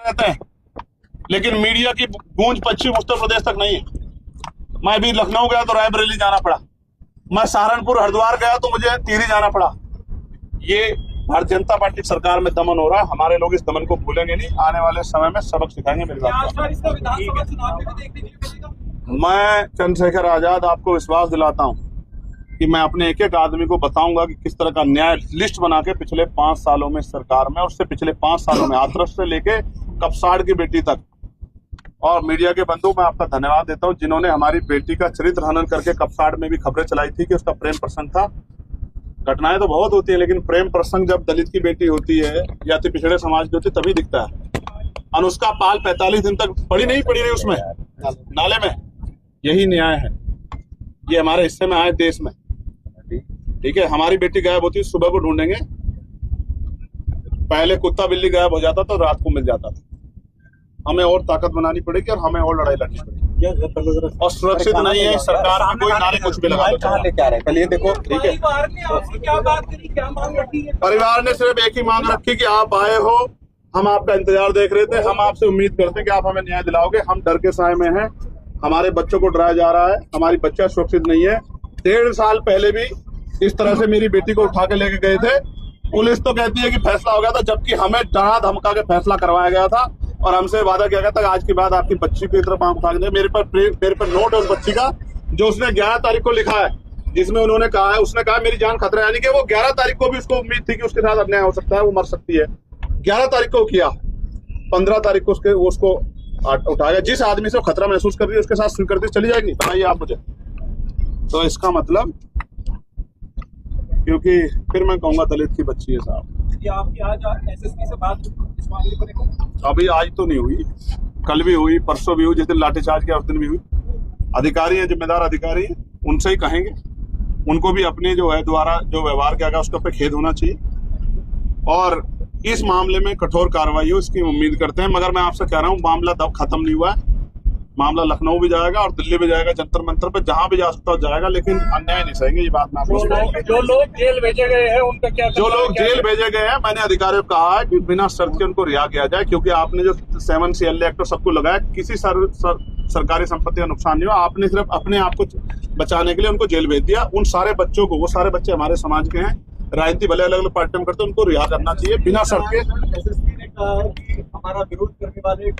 रहते हैं, लेकिन मीडिया की गूंज पश्चिम उत्तर प्रदेश तक नहीं है। मैं भी लखनऊ गया तो रायबरेली जाना पड़ा, मैं सहारनपुर हरिद्वार गया तो मुझे टिहरी जाना पड़ा। ये भारतीय जनता पार्टी की सरकार में दमन हो रहा है। हमारे लोग इस दमन को भूलेंगे नहीं, आने वाले समय में सबक सिखाएंगे। मेरी बात मैं चंद्रशेखर आजाद आपको विश्वास दिलाता हूं कि मैं अपने एक एक आदमी को बताऊंगा कि किस तरह का न्याय लिस्ट बना के पिछले 5 सालों में सरकार में, उससे पिछले 5 सालों में हाथरस से लेके कपसाड़ की बेटी तक। और मीडिया के बंधु, मैं आपका धन्यवाद देता हूं जिन्होंने हमारी बेटी का चरित्र हनन करके कपसाड़ में भी खबरें चलाई थी कि उसका प्रेम प्रसंग था। घटनाएं तो बहुत होती है, लेकिन प्रेम प्रसंग जब दलित की बेटी होती है या तो पिछड़े समाज की होती है तभी दिखता है। अनुष्का पाल 45 दिन तक पड़ी नहीं उसमें नाले में। यही न्याय है, ये हमारे हिस्से में आए देश में। ठीक है, हमारी बेटी गायब होती, सुबह को ढूंढेंगे। पहले कुत्ता बिल्ली गायब हो जाता तो रात को मिल जाता था। हमें और ताकत बनानी पड़ेगी और हमें और लड़ाई लड़नी पड़ेगी। और सुरक्षित नहीं है सरकार में, कोई नारे कुछ भी लगा दो। कल ये देखो, ठीक है, परिवार ने सिर्फ एक ही मांग रखी कि आप आए हो, हम आपका इंतजार देख रहे थे, हम आपसे उम्मीद करते हैं कि आप हमें न्याय दिलाओगे। हम डर के साए में हैं, हमारे बच्चों को डराया जा रहा है, हमारी बच्चा सुरक्षित नहीं है। 1.5 साल पहले भी इस तरह से मेरी बेटी को उठा के लेके गए थे। पुलिस तो कहती है कि फैसला हो गया था, जबकि हमें डरा धमका के फैसला करवाया गया था और हमसे वादा किया गया था आज के बाद आपकी बच्ची की तरफ आंख उठा के। मेरे पर नोट है उस बच्ची का जो उसने 11 तारीख को लिखा है, जिसमें उन्होंने कहा है, उसने कहा मेरी जान खतरा है। यानी कि वो 11 तारीख को भी उसको उम्मीद थी कि उसके साथ अन्याय हो सकता है, वो मर सकती है। 11 तारीख को किया, 15 तारीख को उसको उठाया। जिस आदमी से खतरा महसूस कर रही है उसके साथ स्वीकृति चली जाएगी, बताइए आप मुझे। तो इसका मतलब, क्योंकि फिर मैं कहूंगा दलित की बच्ची है साहब। आपकी आज एसएसपी से बात इस मामले को लेकर? अभी आज तो नहीं हुई, कल भी हुई, परसों भी हुई, जिस दिन लाठीचार्ज किया उस दिन भी हुई। अधिकारी हैं, जिम्मेदार अधिकारी हैं, उनसे ही कहेंगे। उनको भी अपने जो है द्वारा जो व्यवहार किया गया उसके ऊपर खेद होना चाहिए और इस मामले में कठोर कार्रवाई हो इसकी उम्मीद करते हैं। मगर मैं आपसे कह रहा हूँ, मामला तब खत्म नहीं हुआ है। मामला लखनऊ भी जाएगा और दिल्ली भी जाएगा, जंतर मंतर पे जहां भी जा सकता जाएगा, लेकिन अन्याय नहीं सहेंगे। ये बात मैं आपको जो लोग जेल भेजे गए हैं उनका क्या? जो लोग जेल भेजे गए हैं, मैंने अधिकारियों को कहा है कि बिना शर्त के उनको रिहा किया जाए, क्योंकि आपने जो 7 CLA एक्ट सबको लगाया, किसी सरकारी संपत्ति का नुकसान नहीं हुआ। आपने सिर्फ अपने आप को बचाने के लिए उनको जेल भेज दिया। उन सारे बच्चों को, वो सारे बच्चे हमारे समाज के हैं, राजनीति भले अलग अलग पार्टी में करते हैं, उनको रिहा करना चाहिए बिना शर्त के। एसएसपी ने कहा कि हमारा विरोध करने वाले